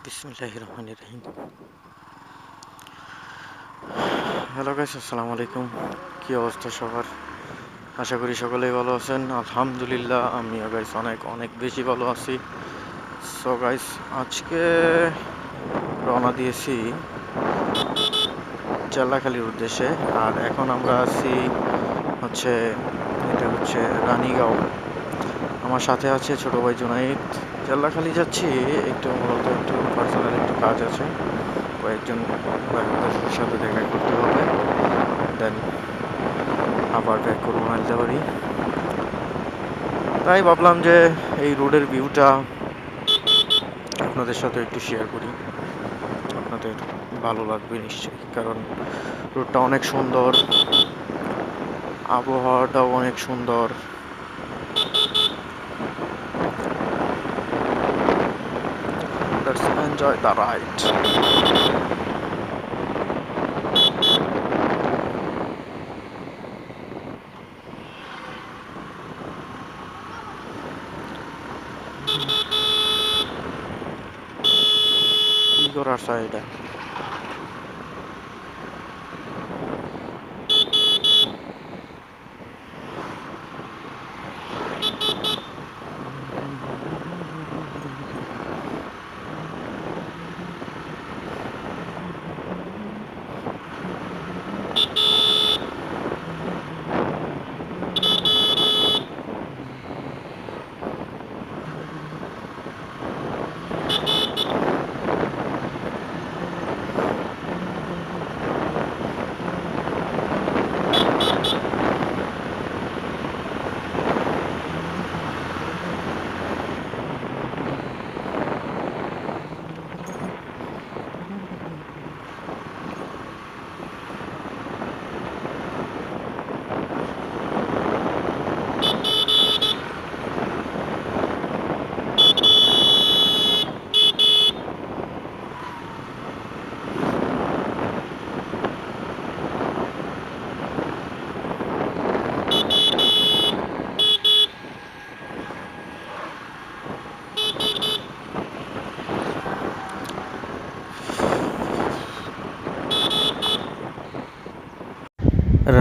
বিসমিল্লাহির রহমানির রহিম। Hello guys, আসসালামু আলাইকুম। কি অবস্থা সবার? আশা করি সকলেই ভালো আছেন। আলহামদুলিল্লাহ আমিও গাইস অনেক অনেক বেশি ভালো আছি। সো গাইস, আজকে রওনা দিয়েছি চেল্লাখালীর উদ্দেশ্যে। আর এখন আমরা আছি হচ্ছে এটা হচ্ছে রানীগাঁও। আমার সাথে আছে ছোট ভাই জুনাইদ। চেল্লাখালী যাচ্ছি মূলত একটু পার্সোনাল একটু কাজ আছে, কয়েকজন ভাইদের সাথে দেখা করতে হবে। দেন আবার ব্যাক করবো নালিতাবাড়ি। তাই ভাবলাম যে এই রোডের ভিউটা আপনাদের সাথে একটু শেয়ার করি, আপনাদের ভালো লাগবে নিশ্চয়ই, কারণ রোডটা অনেক সুন্দর, আবহাওয়াটাও অনেক সুন্দর। Let's enjoy the ride. কি করার এটা?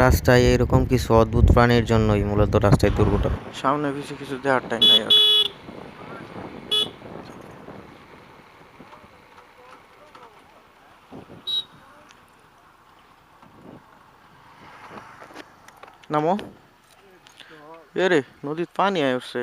রাস্তায় এরকম কিছু অদ্ভুত প্রাণীর জন্যই মূলত রাস্তায় দুর্ঘটনা। সামনে পিছিয়ে কিছু দেওয়ার টাইম নাই আর। নামো। এ রে, নদীর পানি আয় উঠছে।